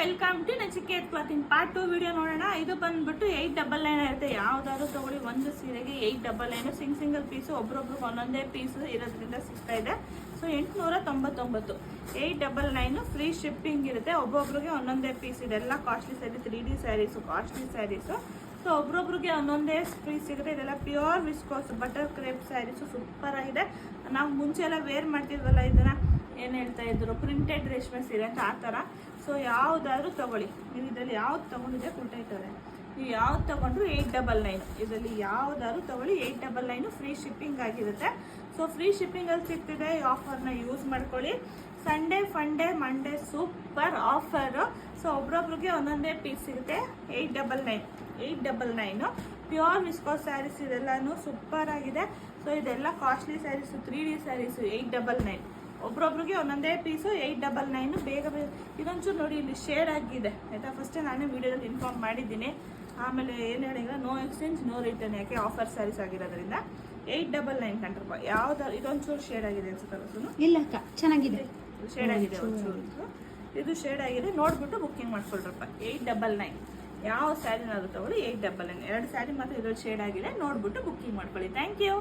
Welcome to Nachiket clothing part 2 video ನೋಡೋಣ. ಇದು ಬಂದ್ಬಿಟ್ಟು 899 ಇರುತ್ತೆ. ಯಾವ್ದಾದ್ರು ತಗೊಳ್ಳಿ, ಒಂದು ಸೀರೆಗೆ 899 ಸಿಂಗಲ್ ಪೀಸು, ಒಬ್ರೊಬ್ರಿಗೆ ಒಂದೊಂದೇ ಪೀಸ್ ಇರೋದ್ರಿಂದ ಸಿಗ್ತಾ ಇದೆ. ಸೊ 899 899 ಫ್ರೀ ಶಿಪ್ಪಿಂಗ್ ಇರುತ್ತೆ. ಒಬ್ಬೊಬ್ರಿಗೆ ಒಂದೊಂದೇ ಪೀಸ್ ಇದೆ. ಎಲ್ಲ costly sari, 3D saris, costly saris. So ಒಬ್ರೊಬ್ರಿಗೆ ಒಂದೊಂದೇ ಫ್ರೀ ಸಿಗುತ್ತೆ. ಇದೆಲ್ಲ pure viscose butter crepe saris, super ಆಗಿದೆ. ನಾವು ಮುಂಚೆ ಎಲ್ಲ ವೇರ್ ಮಾಡ್ತಿದ್ವಲ್ಲ, ಇದನ್ನ ಏನು ಹೇಳ್ತಾ ಇದ್ರು, ಪ್ರಿಂಟೆಡ್ ರೇಷ್ಮೆ ಸೀರೆ ಅಂತ, ಆ ಥರ. ಸೊ ಯಾವುದಾದ್ರೂ ತಗೊಳ್ಳಿ, ನೀವು ಇದರಲ್ಲಿ ಯಾವ್ದು ತೊಗೊಂಡಿದೆ ಕೊಟ್ಟೈತಾರೆ. ನೀವು ಯಾವ್ದು ತೊಗೊಂಡ್ರು 899. ಇದರಲ್ಲಿ ಯಾವುದಾದ್ರು ತಗೊಳ್ಳಿ, 899 ಫ್ರೀ ಶಿಪ್ಪಿಂಗ್ ಆಗಿರುತ್ತೆ. ಸೊ ಫ್ರೀ ಶಿಪ್ಪಿಂಗಲ್ಲಿ ಸಿಗ್ತಿದೆ. ಈ ಆಫರ್ನ ಯೂಸ್ ಮಾಡ್ಕೊಳ್ಳಿ. Sunday funday Monday super offer. So ಒಬ್ರೊಬ್ರಿಗೆ ಒಂದೊಂದೇ ಪೀಸ್ ಸಿಗುತ್ತೆ. 899 ಪ್ಯೂರ್ ವಿಸ್ಕೋಸ್ ಸ್ಯಾರೀಸ್, ಇದೆಲ್ಲನೂ ಸೂಪರ್ ಆಗಿದೆ. ಸೊ ಇದೆಲ್ಲ ಕಾಸ್ಟ್ಲಿ ಸ್ಯಾರೀಸು, 3D ಸ್ಯಾರೀಸು, 899. ಒಬ್ರೊಬ್ರಿಗೆ ಒಂದೊಂದೇ ಪೀಸು 899. ಬೇಗ ಇದೊಂಚೂರು ನೋಡಿ, ಇಲ್ಲಿ ಶೇಡ್ ಆಗಿದೆ ಆಯಿತಾ. ಫಸ್ಟೇ ನಾನೇ ವೀಡಿಯೋದಲ್ಲಿ ಇನ್ಫಾರ್ಮ್ ಮಾಡಿದ್ದೀನಿ. ಆಮೇಲೆ ಏನು ಹೇಳಿದ್ರೆ, ನೋ ಎಕ್ಸ್ಚೇಂಜ್ ನೋ ರಿಟರ್ನ್, ಯಾಕೆ ಆಫರ್ ಸ್ಯಾರೀಸ್ ಆಗಿರೋದ್ರಿಂದ 899 ಕಂಡ್ರಪ್ಪ. ಯಾವ್ದಾದ್ರು ಇದೊಂಚೂರು ಶೇಡ್ ಆಗಿದೆ ಅನ್ಸುತ್ತಲ್ಲ, ಇಲ್ಲ ಅಕ್ಕ ಚೆನ್ನಾಗಿದೆ, ಶೇಡ್ ಆಗಿದೆ ಒಂಚೂರು. ಇದು ಶೇಡ್ ಆಗಿದೆ, ನೋಡ್ಬಿಟ್ಟು ಬುಕ್ಕಿಂಗ್ ಮಾಡ್ಕೊಳ್ರಪ್ಪ. 899 ಯಾವ ಸ್ಯಾರಿನಾದ್ರು ತಗೊಳ್ಳಿ, 899. 2 ಸ್ಯಾರಿ ಮಾತ್ರ ಇದ್ರಲ್ಲಿ ಶೇಡ್ ಆಗಿದೆ, ನೋಡ್ಬಿಟ್ಟು ಬುಕ್ಕಿಂಗ್ ಮಾಡ್ಕೊಳ್ಳಿ. Thank you.